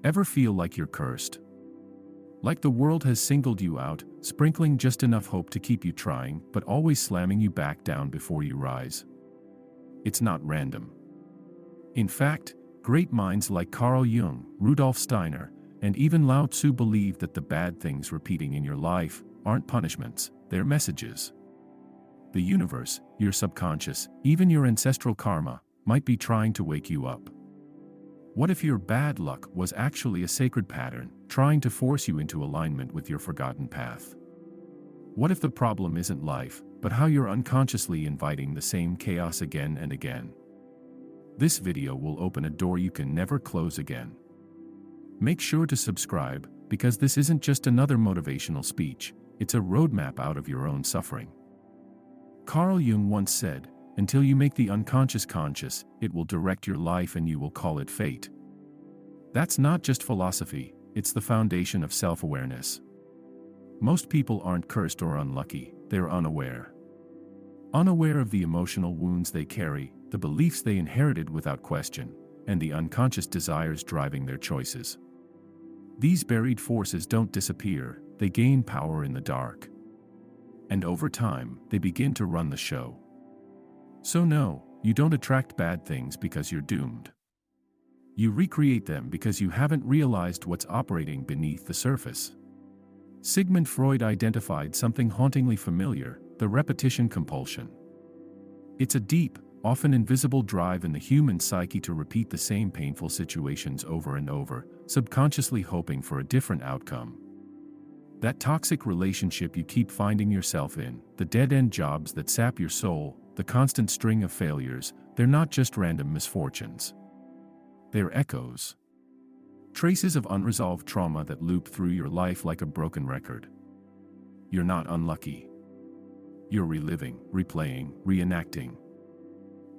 Ever feel like you're cursed? Like the world has singled you out, sprinkling just enough hope to keep you trying, but always slamming you back down before you rise? It's not random. In fact, great minds like Carl Jung, Rudolf Steiner, and even Lao Tzu believe that the bad things repeating in your life aren't punishments, they're messages. The universe, your subconscious, even your ancestral karma, might be trying to wake you up. What if your bad luck was actually a sacred pattern, trying to force you into alignment with your forgotten path? What if the problem isn't life, but how you're unconsciously inviting the same chaos again and again? This video will open a door you can never close again. Make sure to subscribe, because this isn't just another motivational speech, it's a roadmap out of your own suffering. Carl Jung once said, "Until you make the unconscious conscious, it will direct your life and you will call it fate." That's not just philosophy, it's the foundation of self-awareness. Most people aren't cursed or unlucky, they're unaware. Unaware of the emotional wounds they carry, the beliefs they inherited without question, and the unconscious desires driving their choices. These buried forces don't disappear, they gain power in the dark. And over time, they begin to run the show. So no, you don't attract bad things because you're doomed. You recreate them because you haven't realized what's operating beneath the surface. Sigmund Freud identified something hauntingly familiar, the repetition compulsion. It's a deep, often invisible drive in the human psyche to repeat the same painful situations over and over, subconsciously hoping for a different outcome. That toxic relationship you keep finding yourself in, the dead-end jobs that sap your soul, the constant string of failures, they're not just random misfortunes. They're echoes. Traces of unresolved trauma that loop through your life like a broken record. You're not unlucky. You're reliving, replaying, reenacting.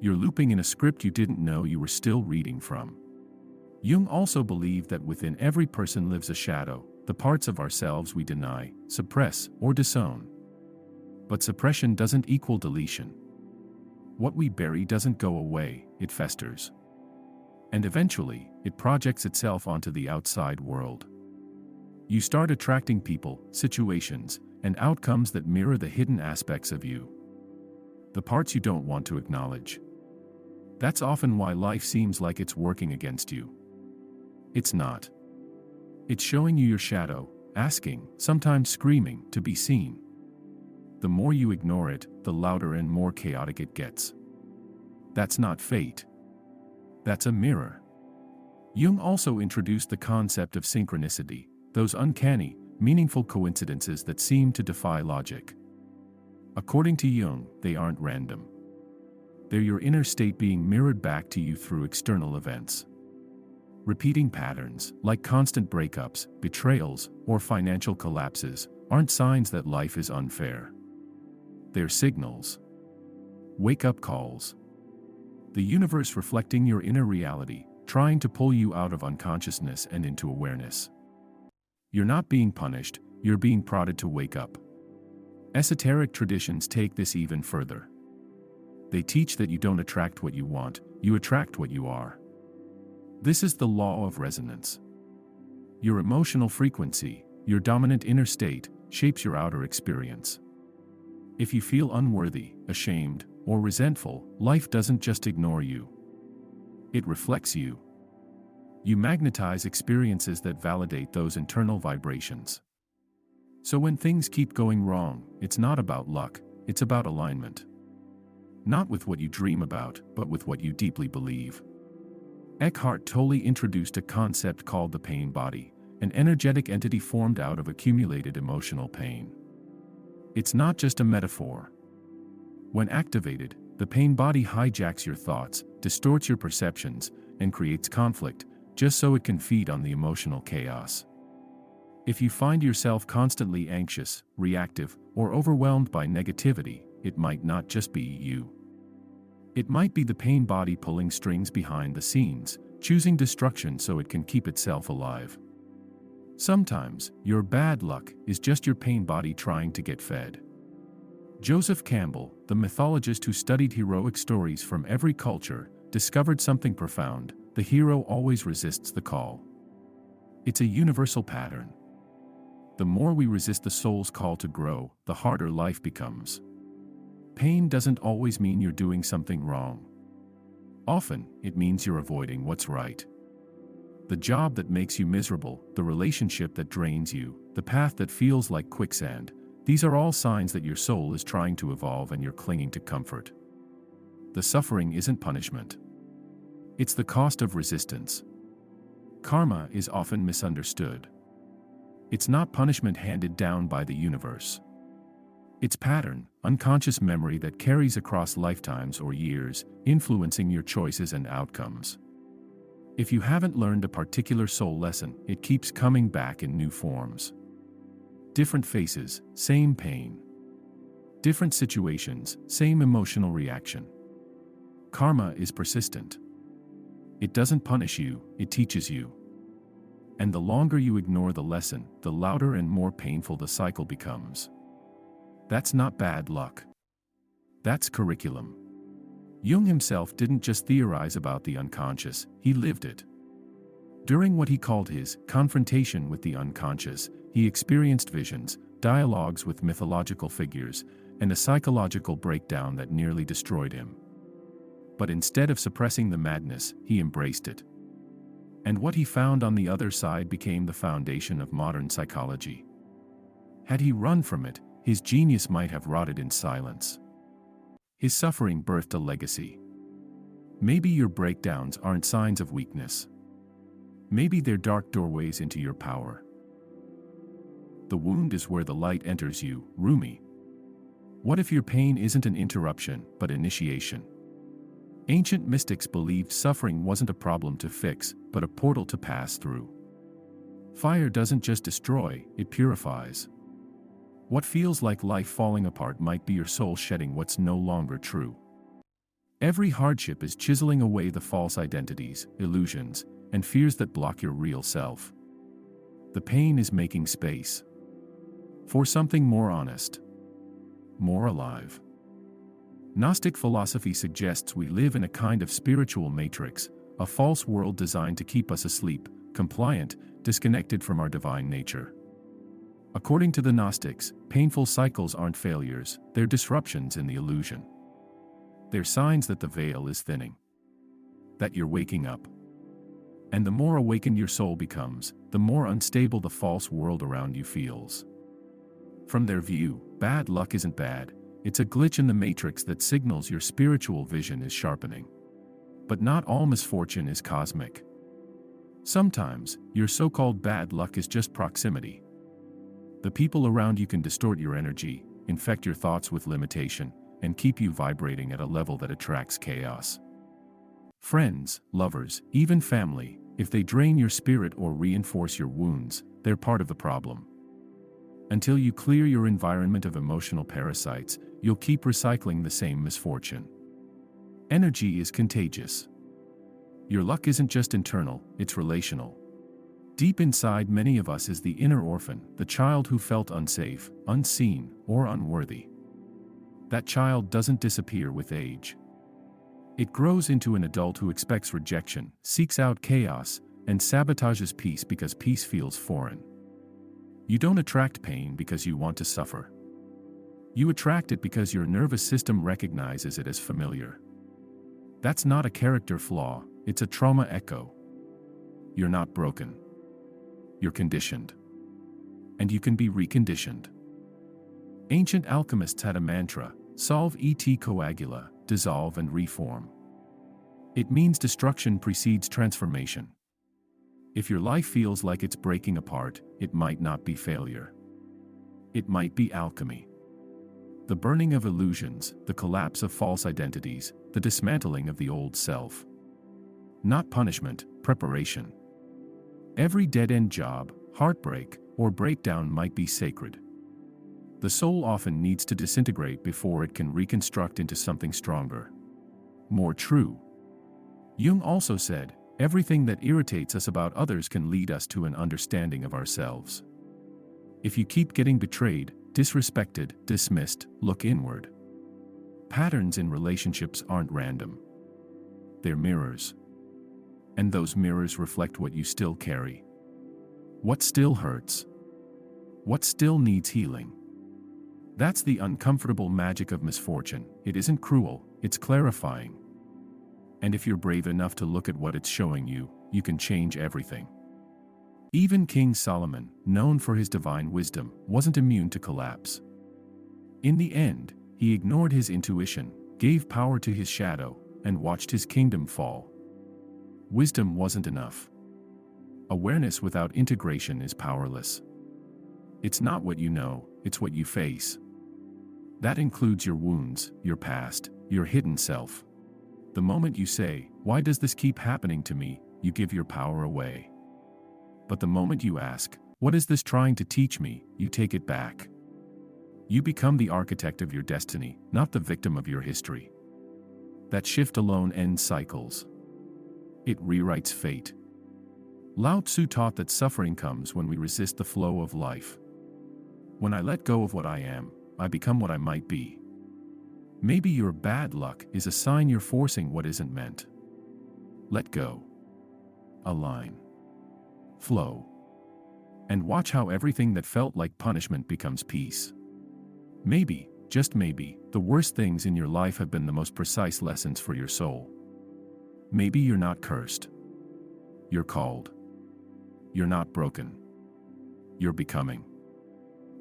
You're looping in a script you didn't know you were still reading from. Jung also believed that within every person lives a shadow, the parts of ourselves we deny, suppress, or disown. But suppression doesn't equal deletion. What we bury doesn't go away, it festers. And eventually, it projects itself onto the outside world. You start attracting people, situations, and outcomes that mirror the hidden aspects of you. The parts you don't want to acknowledge. That's often why life seems like it's working against you. It's not. It's showing you your shadow, asking, sometimes screaming, to be seen. The more you ignore it, the louder and more chaotic it gets. That's not fate. That's a mirror. Jung also introduced the concept of synchronicity, those uncanny, meaningful coincidences that seem to defy logic. According to Jung, they aren't random. They're your inner state being mirrored back to you through external events. Repeating patterns, like constant breakups, betrayals, or financial collapses, aren't signs that life is unfair. They're signals. Wake-up calls. The universe reflecting your inner reality, trying to pull you out of unconsciousness and into awareness. You're not being punished, you're being prodded to wake up. Esoteric traditions take this even further. They teach that you don't attract what you want, you attract what you are. This is the law of resonance. Your emotional frequency, your dominant inner state, shapes your outer experience. If you feel unworthy, ashamed, or resentful, life doesn't just ignore you. It reflects you. You magnetize experiences that validate those internal vibrations. So when things keep going wrong, it's not about luck, it's about alignment. Not with what you dream about, but with what you deeply believe. Eckhart Tolle introduced a concept called the pain body, an energetic entity formed out of accumulated emotional pain. It's not just a metaphor. When activated, the pain body hijacks your thoughts, distorts your perceptions, and creates conflict, just so it can feed on the emotional chaos. If you find yourself constantly anxious, reactive, or overwhelmed by negativity, it might not just be you. It might be the pain body pulling strings behind the scenes, choosing destruction so it can keep itself alive. Sometimes, your bad luck is just your pain body trying to get fed. Joseph Campbell, the mythologist who studied heroic stories from every culture, discovered something profound: the hero always resists the call. It's a universal pattern. The more we resist the soul's call to grow, the harder life becomes. Pain doesn't always mean you're doing something wrong. Often, it means you're avoiding what's right. The job that makes you miserable, the relationship that drains you, the path that feels like quicksand, these are all signs that your soul is trying to evolve and you're clinging to comfort. The suffering isn't punishment. It's the cost of resistance. Karma is often misunderstood. It's not punishment handed down by the universe. It's pattern, unconscious memory that carries across lifetimes or years, influencing your choices and outcomes. If you haven't learned a particular soul lesson, it keeps coming back in new forms. Different faces, same pain. Different situations, same emotional reaction. Karma is persistent. It doesn't punish you, it teaches you. And the longer you ignore the lesson, the louder and more painful the cycle becomes. That's not bad luck. That's curriculum. Jung himself didn't just theorize about the unconscious, he lived it. During what he called his confrontation with the unconscious, he experienced visions, dialogues with mythological figures, and a psychological breakdown that nearly destroyed him. But instead of suppressing the madness, he embraced it. And what he found on the other side became the foundation of modern psychology. Had he run from it, his genius might have rotted in silence. His suffering birthed a legacy. Maybe your breakdowns aren't signs of weakness. Maybe they're dark doorways into your power. The wound is where the light enters you, Rumi. What if your pain isn't an interruption, but initiation? Ancient mystics believed suffering wasn't a problem to fix, but a portal to pass through. Fire doesn't just destroy, it purifies. What feels like life falling apart might be your soul shedding what's no longer true. Every hardship is chiseling away the false identities, illusions, and fears that block your real self. The pain is making space for something more honest, more alive. Gnostic philosophy suggests we live in a kind of spiritual matrix, a false world designed to keep us asleep, compliant, disconnected from our divine nature. According to the Gnostics, painful cycles aren't failures, they're disruptions in the illusion. They're signs that the veil is thinning, that you're waking up. And the more awakened your soul becomes, the more unstable the false world around you feels. From their view, bad luck isn't bad, it's a glitch in the matrix that signals your spiritual vision is sharpening. But not all misfortune is cosmic. Sometimes, your so-called bad luck is just proximity. The people around you can distort your energy, infect your thoughts with limitation, and keep you vibrating at a level that attracts chaos. Friends, lovers, even family, if they drain your spirit or reinforce your wounds, they're part of the problem. Until you clear your environment of emotional parasites, you'll keep recycling the same misfortune. Energy is contagious. Your luck isn't just internal, it's relational. Deep inside many of us is the inner orphan, the child who felt unsafe, unseen, or unworthy. That child doesn't disappear with age. It grows into an adult who expects rejection, seeks out chaos, and sabotages peace because peace feels foreign. You don't attract pain because you want to suffer. You attract it because your nervous system recognizes it as familiar. That's not a character flaw, it's a trauma echo. You're not broken. You're conditioned. And you can be reconditioned. Ancient alchemists had a mantra, solve et coagula, dissolve and reform. It means destruction precedes transformation. If your life feels like it's breaking apart, it might not be failure. It might be alchemy. The burning of illusions, the collapse of false identities, the dismantling of the old self. Not punishment, preparation. Every dead-end job, heartbreak, or breakdown might be sacred. The soul often needs to disintegrate before it can reconstruct into something stronger, more true. Jung also said, everything that irritates us about others can lead us to an understanding of ourselves. If you keep getting betrayed, disrespected, dismissed, look inward. Patterns in relationships aren't random. They're mirrors. And those mirrors reflect what you still carry. What still hurts? What still needs healing? That's the uncomfortable magic of misfortune. It isn't cruel, it's clarifying. And if you're brave enough to look at what it's showing you, you can change everything. Even King Solomon, known for his divine wisdom, wasn't immune to collapse. In the end, he ignored his intuition, gave power to his shadow, and watched his kingdom fall. Wisdom wasn't enough. Awareness without integration is powerless. It's not what you know, it's what you face. That includes your wounds, your past, your hidden self. The moment you say, "Why does this keep happening to me?" you give your power away. But the moment you ask, "What is this trying to teach me?" you take it back. You become the architect of your destiny, not the victim of your history. That shift alone ends cycles. It rewrites fate. Lao Tzu taught that suffering comes when we resist the flow of life. When I let go of what I am, I become what I might be. Maybe your bad luck is a sign you're forcing what isn't meant. Let go. Align. Flow. And watch how everything that felt like punishment becomes peace. Maybe, just maybe, the worst things in your life have been the most precise lessons for your soul. Maybe you're not cursed. You're called. You're not broken. You're becoming.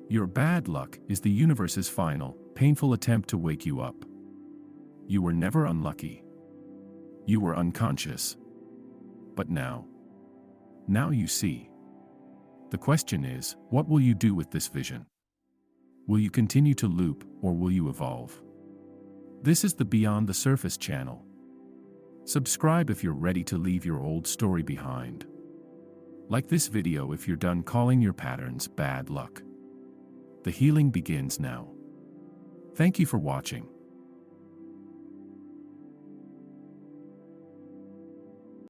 Your bad luck is the universe's final, painful attempt to wake you up. You were never unlucky. You were unconscious. But now you see. The question is, what will you do with this vision? Will you continue to loop, or will you evolve? This is the Beyond the Surface channel. Subscribe if you're ready to leave your old story behind. Like this video if you're done calling your patterns bad luck. The healing begins now. Thank you for watching.